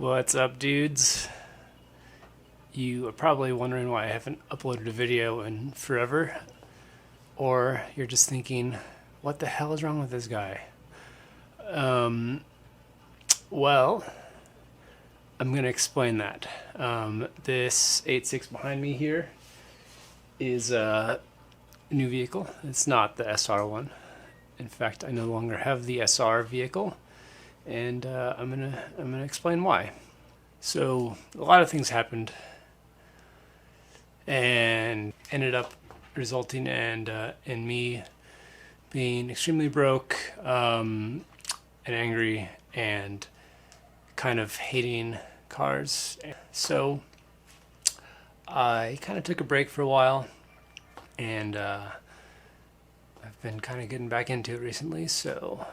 What's up, dudes? You are probably wondering why I haven't uploaded a video in forever, or you're just thinking, what the hell is wrong with this guy? Well, I'm going to explain that. This AE86 behind me here is a new vehicle. It's not the SR one. In fact, I no longer have the SR vehicle, and I'm gonna explain why. So a lot of things happened, and ended up resulting in me being extremely broke and angry and kind of hating cars. So I kind of took a break for a while, and I've been kind of getting back into it recently, so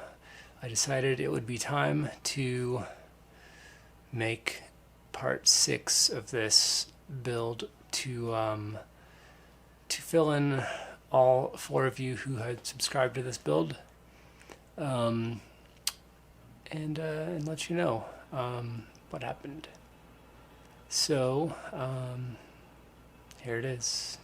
I decided it would be time to make part 6 of this build to fill in all 4 of you who had subscribed to this build, and let you know what happened. So here it is.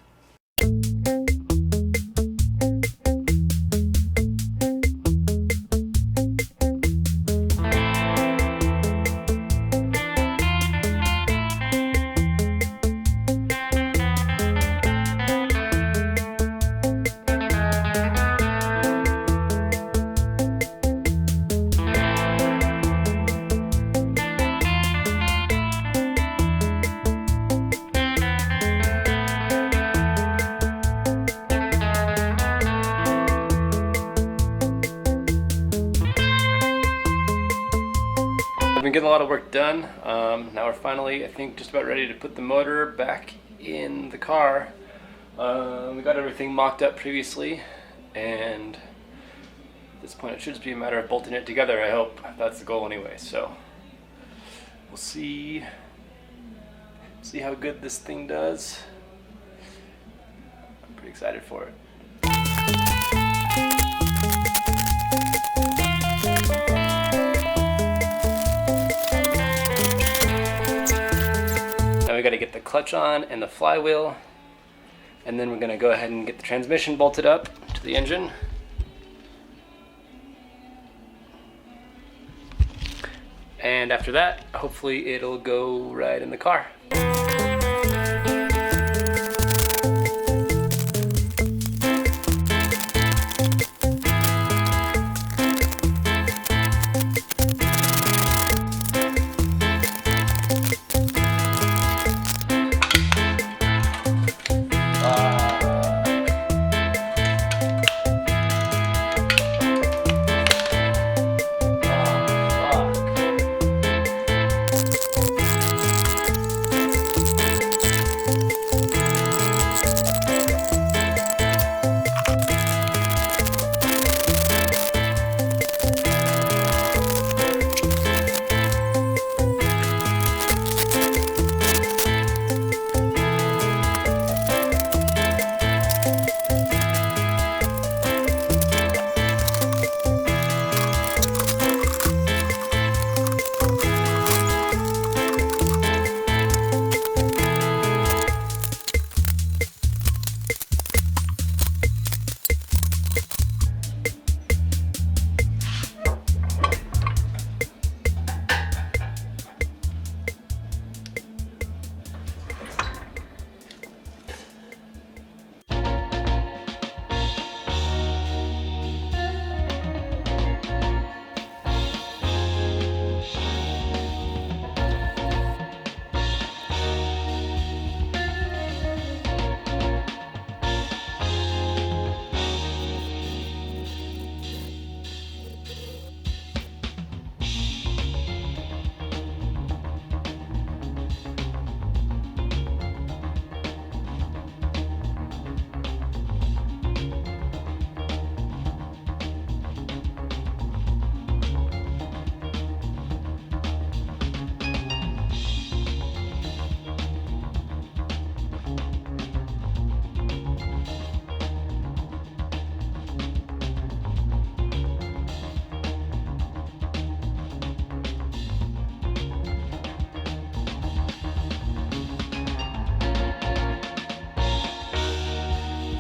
I've been getting a lot of work done. Now we're finally, I think, just about ready to put the motor back in the car. We got everything mocked up previously, and at this point it should just be a matter of bolting it together, I hope. That's the goal anyway, so we'll see how good this thing does. I'm pretty excited for it. Now we got to get the clutch on and the flywheel, and then we're going to go ahead and get the transmission bolted up to the engine. And after that, hopefully it'll go right in the car.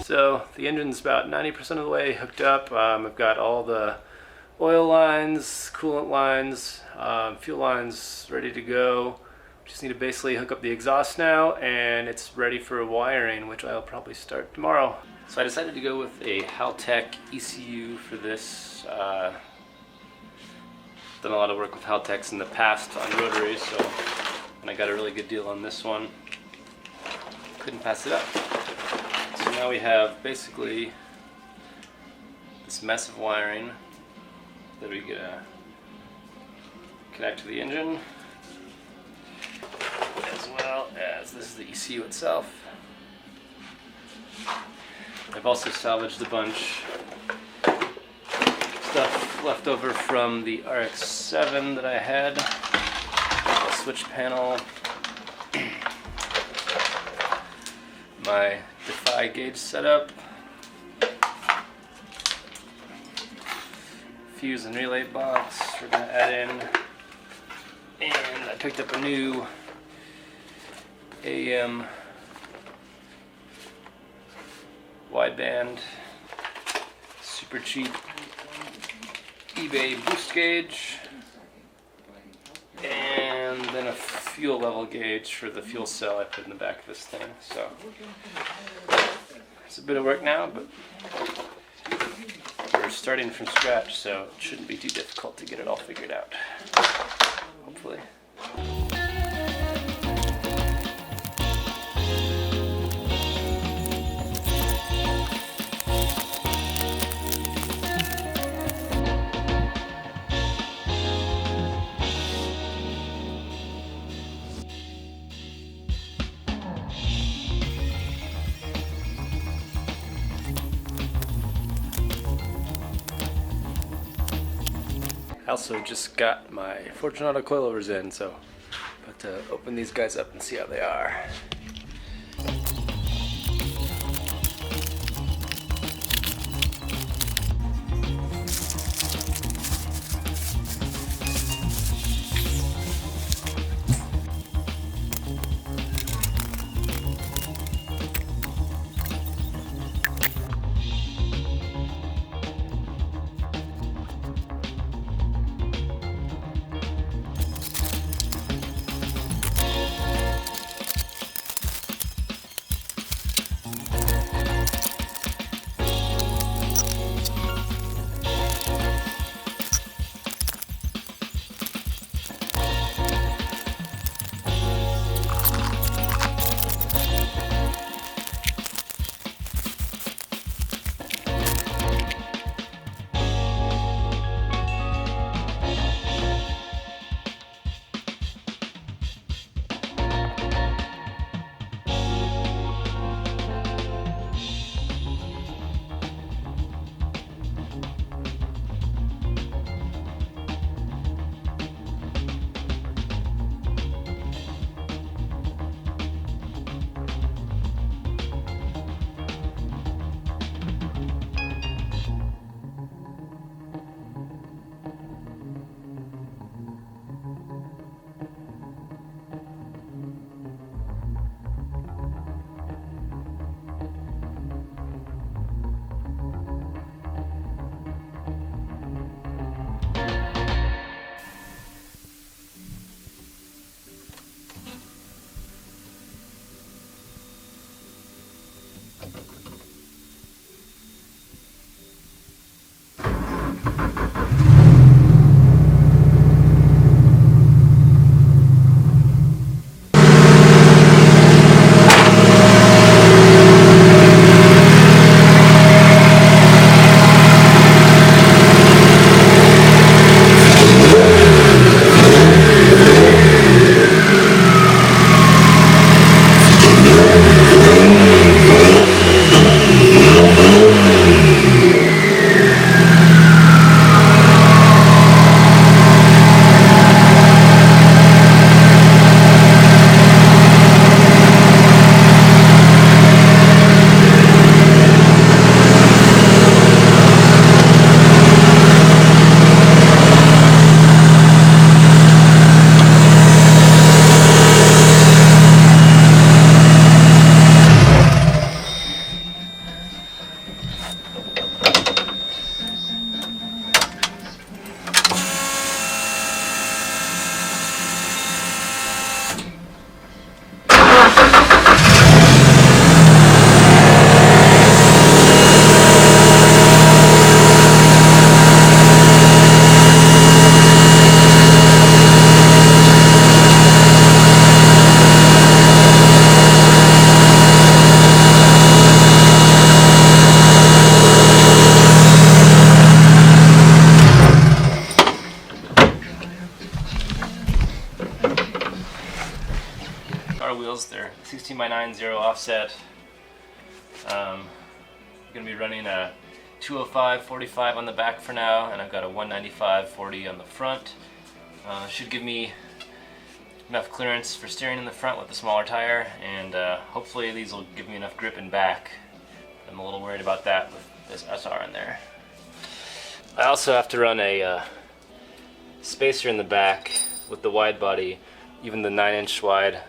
So the engine's about 90% of the way hooked up. I've got all the oil lines, coolant lines, fuel lines ready to go. Just need to basically hook up the exhaust now, and it's ready for wiring, which I'll probably start tomorrow. So I decided to go with a Haltech ECU for this. Done a lot of work with Haltechs in the past on rotaries, so and I got a really good deal on this one. Couldn't pass it up. So now we have basically this mess of wiring that we gonna connect to the engine, as well as this is the ECU itself. I've also salvaged a bunch stuff left over from the RX-7 that I had. A switch panel, my Defy gauge setup, fuse and relay box we're going to add in, and I picked up a new AM wideband, super cheap eBay boost gauge, and then a fuel level gauge for the fuel cell I put in the back of this thing. So it's a bit of work now, but we're starting from scratch, so it shouldn't be too difficult to get it all figured out, hopefully. I also just got my Fortunato coilovers in, so I'm about to open these guys up and see how they are. car wheels. They're 16x9 zero offset. I'm going to be running a 205/45 on the back for now, and I've got a 195/40 on the front. Should give me enough clearance for steering in the front with the smaller tire, and hopefully these will give me enough grip in back. I'm a little worried about that with this SR in there. I also have to run a spacer in the back with the wide body. Even the 9-inch wide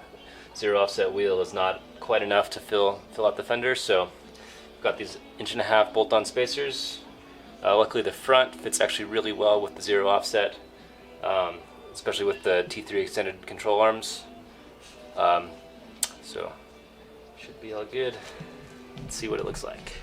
zero offset wheel is not quite enough to fill out the fender, so I've got these 1.5-inch bolt-on spacers. Luckily the front fits actually really well with the zero offset, especially with the T3 extended control arms. So should be all good. Let's see what it looks like.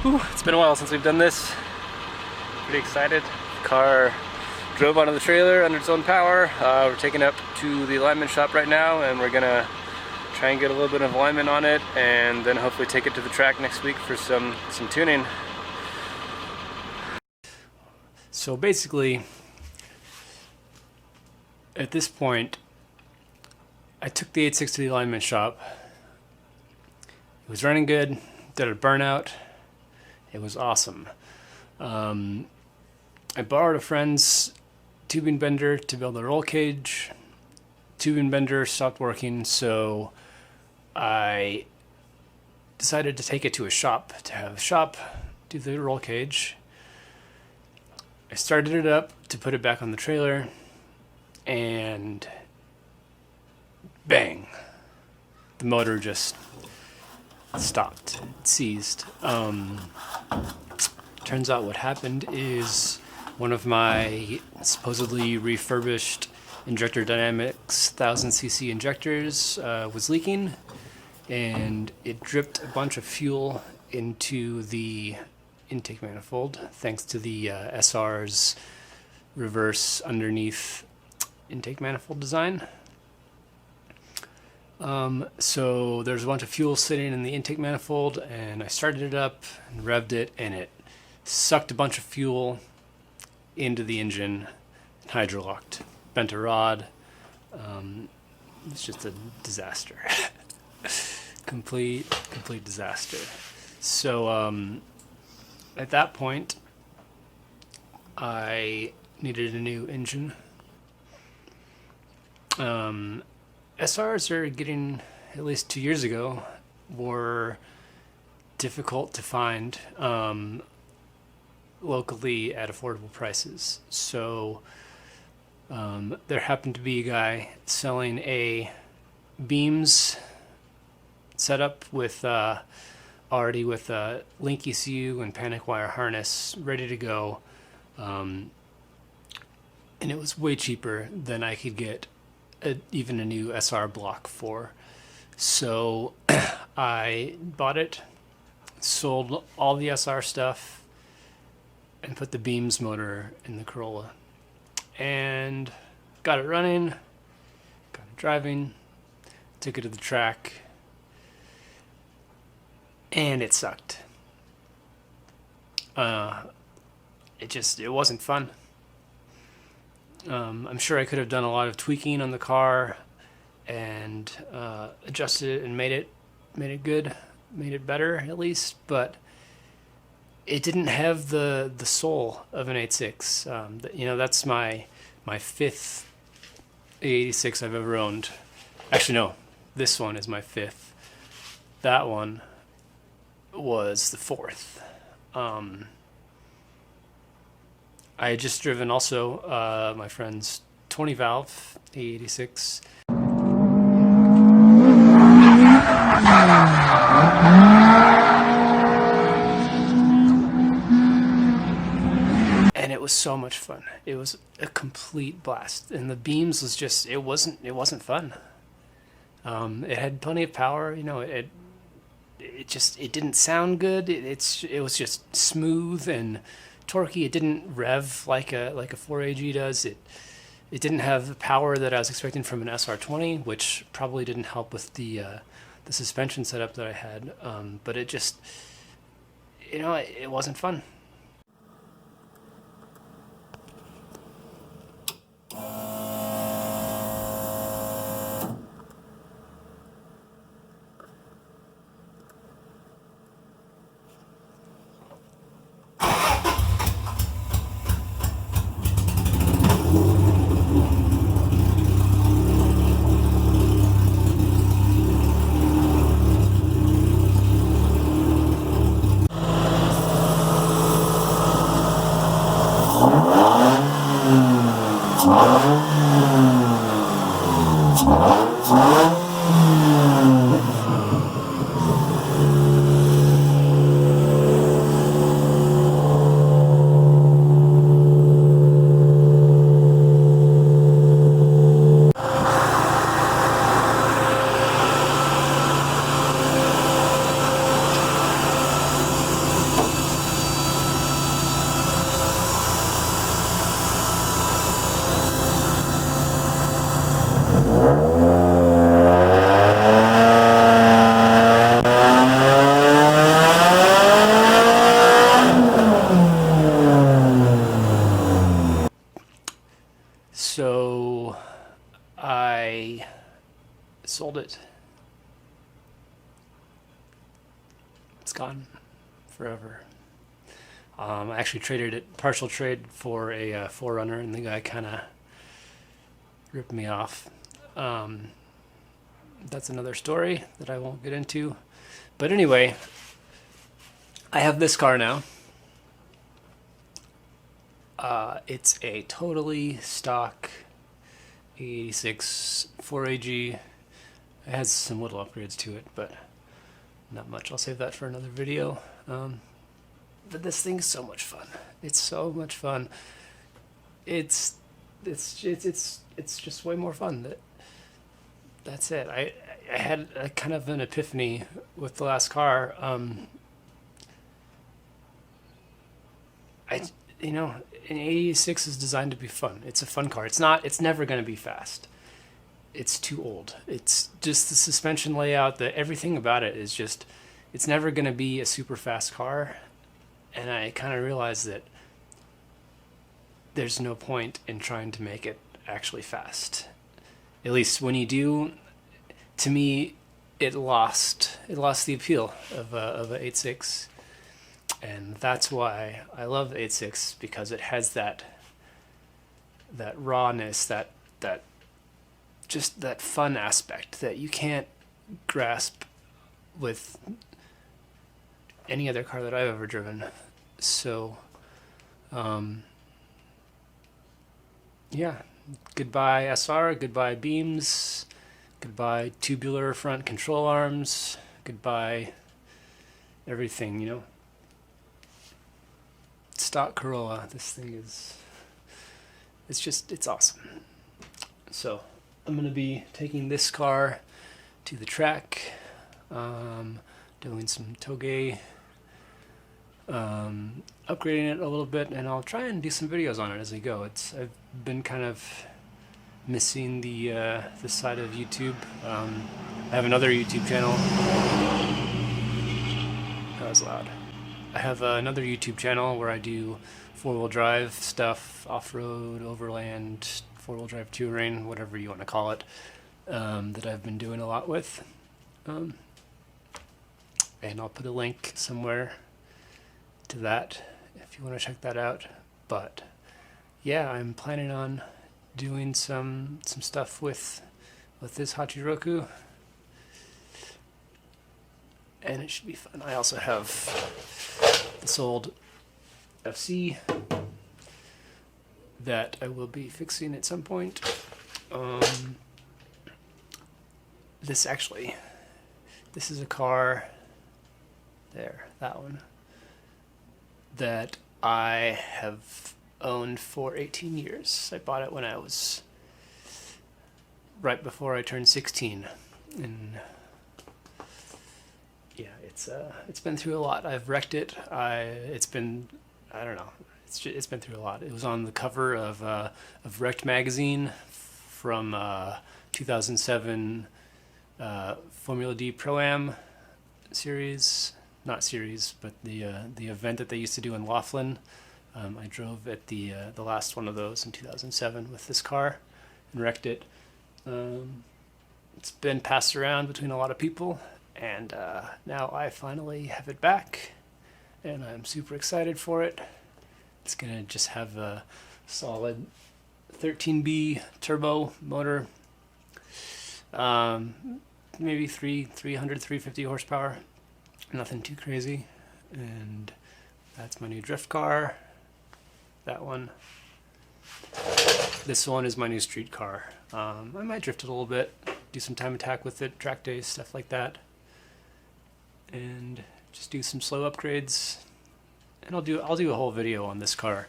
Whew, it's been a while since we've done this. Pretty excited. The car drove onto the trailer under its own power. We're taking it up to the alignment shop right now, and we're gonna try and get a little bit of alignment on it, and then hopefully take it to the track next week for some tuning. So basically, at this point, I took the 8.6 to the alignment shop. It was running good, did a burnout. It was awesome. I borrowed a friend's tubing bender to build a roll cage. Tubing bender stopped working, so I decided to take it to a shop, to have a shop do the roll cage. I started it up to put it back on the trailer, and bang, the motor just stopped. It seized. Turns out what happened is one of my supposedly refurbished Injector Dynamics 1000cc injectors was leaking, and it dripped a bunch of fuel into the intake manifold thanks to the SR's reverse underneath intake manifold design. So there's a bunch of fuel sitting in the intake manifold, and I started it up and revved it, and it sucked a bunch of fuel into the engine and hydrolocked. Bent a rod. It's just a disaster. complete disaster. So at that point, I needed a new engine. SRs are getting, at least 2 years ago, were difficult to find locally at affordable prices. So there happened to be a guy selling a beams setup with already with a link ECU and panic wire harness ready to go, and it was way cheaper than I could get even a new SR block for. So I bought it, sold all the SR stuff, and put the beams motor in the Corolla, and got it running, got it driving, took it to the track, and it sucked. It wasn't fun. I'm sure I could have done a lot of tweaking on the car and adjusted it and made it good, made it better at least, but it didn't have the soul of an 8.6. That's my fifth AE86 I've ever owned. Actually, no, this one is my fifth. That one was the fourth. I had just driven also my friend's 20 valve AE86. And it was so much fun. It was a complete blast. And the beams was just, it wasn't fun. It had plenty of power, it didn't sound good. It was just smooth and torquey. It didn't rev like a 4AG does. It didn't have the power that I was expecting from an SR20, which probably didn't help with the suspension setup that I had. But it just, it wasn't fun. sold it. It's gone forever. I actually traded it, partial trade, for a 4Runner, and the guy kind of ripped me off. That's another story that I won't get into. But anyway, I have this car now. It's a totally stock AE86 4AG. It has some little upgrades to it, but not much. I'll save that for another video. But this thing's so much fun. It's so much fun. It's just way more fun. That's it. I had a kind of an epiphany with the last car. An AE86 is designed to be fun. It's a fun car. It's never going to be fast. It's too old. It's just the suspension layout, everything about it is just, it's never going to be a super fast car. And I kind of realized that there's no point in trying to make it actually fast. At least when you do, to me, it lost the appeal of a 8.6. And that's why I love the 8.6, because it has that rawness, that just that fun aspect that you can't grasp with any other car that I've ever driven. So, yeah, goodbye SR, goodbye beams, goodbye tubular front control arms, goodbye everything, you know. Stock Corolla, this thing is, it's awesome. So I'm going to be taking this car to the track, doing some toge, upgrading it a little bit, and I'll try and do some videos on it as I go. I've been kind of missing the side of YouTube. I have another YouTube channel. That was loud. I have another YouTube channel where I do four-wheel drive stuff, off-road, overland, four-wheel drive touring, whatever you want to call it, that I've been doing a lot with. And I'll put a link somewhere to that if you want to check that out. But yeah, I'm planning on doing some stuff with this Hachiroku, and it should be fun. I also have this old FC that I will be fixing at some point. This is a car, that one, that I have owned for 18 years. I bought it when I was right before I turned 16, and yeah, it's been through a lot. I've wrecked it. It's been through a lot. It was on the cover of Wrecked magazine from 2007 Formula D Pro-Am series. Not series, but the event that they used to do in Laughlin. I drove at the last one of those in 2007 with this car and wrecked it. It's been passed around between a lot of people, and now I finally have it back, and I'm super excited for it. It's gonna just have a solid 13B turbo motor, maybe 350 horsepower, nothing too crazy. And that's my new drift car, that one. This one is my new street car. I might drift it a little bit, do some time attack with it, track days, stuff like that, and just do some slow upgrades. And I'll do a whole video on this car,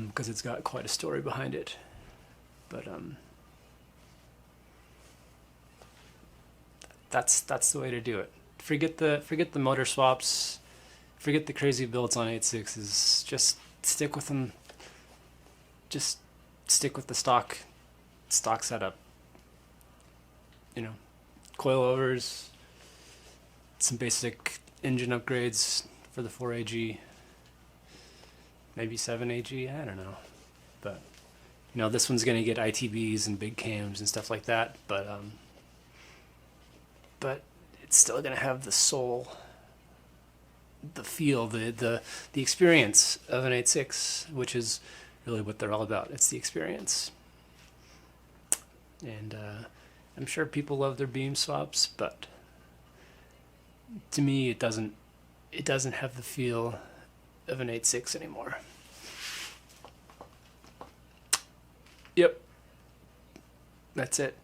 because it's got quite a story behind it. But that's the way to do it. Forget the motor swaps, forget the crazy builds on 8.6s. Just stick with them. Just stick with the stock setup. You know, coilovers, some basic engine upgrades for the 4AG, maybe 7AG, I don't know. But you know, this one's gonna get ITBs and big cams and stuff like that. But but it's still going to have the soul, the feel, the experience of an 8.6, which is really what they're all about. It's the experience. And I'm sure people love their beam swaps, but to me it doesn't have the feel of an 8.6 anymore. Yep. That's it.